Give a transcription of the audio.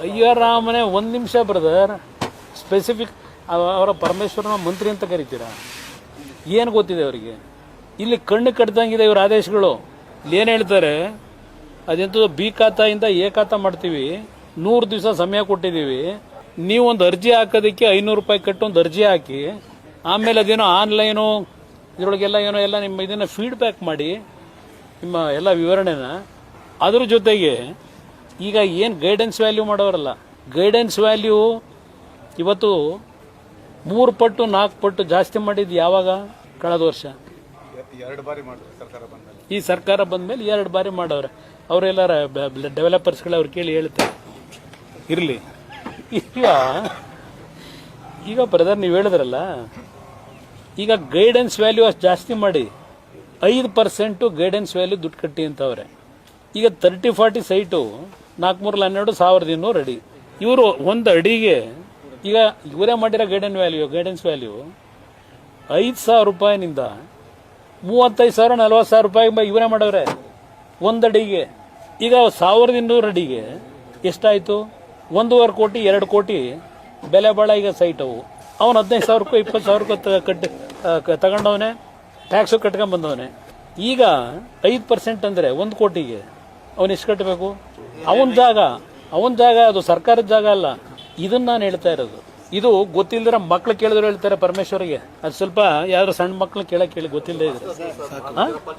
ಅಯ್ಯರಾಮನೆ ಒಂದು ನಿಮಿಷ brother, specific ಅವರ ಪರಮೇಶ್ವರನ ಮಂತ್ರಿ ಅಂತ ಕರಿತೀರಾ? ಏನು ಗೊತ್ತಿದೆ ಅವರಿಗೆ? ಇಲ್ಲಿ ಕಣ್ಣು ಕಟ್ದಂಗಿದೆ ಇವ್ರ ಆದೇಶಗಳು. ಏನು ಹೇಳ್ತಾರೆ, ಅದೆಂಥದ್ದು ಬಿ ಖಾತಾಯಿಂದ ಎ ಖಾತಾ ಮಾಡ್ತೀವಿ, 100 ದಿವಸ ಸಮಯ ಕೊಟ್ಟಿದ್ದೀವಿ, ನೀವು ಒಂದು ಅರ್ಜಿ ಹಾಕೋದಕ್ಕೆ 500 ರೂಪಾಯಿ ಕಟ್ಟು ಒಂದು ಅರ್ಜಿ ಹಾಕಿ, ಆಮೇಲೆ ಅದೇನೋ ಆನ್ಲೈನು ಇದರೊಳಗೆಲ್ಲ ಏನೋ ಎಲ್ಲ ನಿಮ್ಮ ಇದನ್ನು ಫೀಡ್ಬ್ಯಾಕ್ ಮಾಡಿ ನಿಮ್ಮ ಎಲ್ಲ ವಿವರಣೆನ. ಅದ್ರ ಜೊತೆಗೆ ಈಗ ಏನು ಗೈಡೆನ್ಸ್ ವ್ಯಾಲ್ಯೂ ಮಾಡೋರಲ್ಲ, ಗೈಡೆನ್ಸ್ ವ್ಯಾಲ್ಯೂ ಇವತ್ತು 3 ಪಟ್ಟು 4 ಪಟ್ಟು ಜಾಸ್ತಿ ಮಾಡಿದ್ದು ಯಾವಾಗ? ಕಳೆದ ವರ್ಷ. 2 ಬಾರಿ ಮಾಡಿದ್ರು ಸರ್ಕಾರ ಬಂದ್ಮೇಲೆ. ಈ ಸರ್ಕಾರ ಬಂದ್ಮೇಲೆ 2 ಬಾರಿ ಮಾಡವ್ರೆ. ಅವರೆಲ್ಲರ ಡೆವಲಪರ್ಸ್ಗಳು ಅವ್ರು ಕೇಳಿ ಹೇಳ್ತಾರೆ ಇರಲಿ. ಈಗ ಬ್ರದರ್ ನೀವು ಹೇಳಿದ್ರಲ್ಲ, ಈಗ ಗೈಡೆನ್ಸ್ ವ್ಯಾಲ್ಯೂ ಅಷ್ಟು ಜಾಸ್ತಿ ಮಾಡಿ 5% ಗೈಡೆನ್ಸ್ ವ್ಯಾಲ್ಯೂ ದುಡ್ಡು ಕಟ್ಟಿ ಅಂತವ್ರೆ. ಈಗ 30-40 ಸೈಟು 4,12,200 ಅಡಿ. ಇವರು ಒಂದು ಅಡಿಗೆ ಈಗ ಇವರೇ ಮಾಡಿರೋ ಗೈಡೆನ್ಸ್ ವ್ಯಾಲ್ಯೂ 5,000 ರೂಪಾಯಿನಿಂದ 35,000 40,000 ರೂಪಾಯಿ ಇವರೇ ಮಾಡವ್ರೆ ಒಂದು ಅಡಿಗೆ. ಈಗ 1,200 ಅಡಿಗೆ ಎಷ್ಟಾಯಿತು? 1.5 ಕೋಟಿ 2 ಕೋಟಿ ಬೆಲೆ ಬಾಳ ಈಗ ಸೈಟ್ ಅವು. ಅವನು 15,000 ರೂಪಾಯಿ 20,000 ಕಟ್ಟಿ ತಗೊಂಡವನೆ, ಟ್ಯಾಕ್ಸು ಕಟ್ಕೊಂಡ್ ಬಂದವನೆ. ಈಗ 5% ಅಂದರೆ 1 ಕೋಟಿಗೆ ಅವನು ಎಷ್ಟು ಕಟ್ಟಬೇಕು? ಅವನ ಜಾಗ ಅದು ಸರ್ಕಾರದ ಜಾಗ ಅಲ್ಲ. ಇದನ್ನ ನಾನು ಹೇಳ್ತಾ ಇರೋದು. ಇದು ಗೊತ್ತಿಲ್ಲದ್ರೆ ಮಕ್ಳು ಕೇಳಿದ್ರು ಹೇಳ್ತಾರೆ ಪರಮೇಶ್ವರಿಗೆ. ಅದು ಸ್ವಲ್ಪ ಯಾರು ಸಣ್ಣ ಮಕ್ಳು ಕೇಳಿ ಗೊತ್ತಿಲ್ಲದೆ ಇದ್ರೆ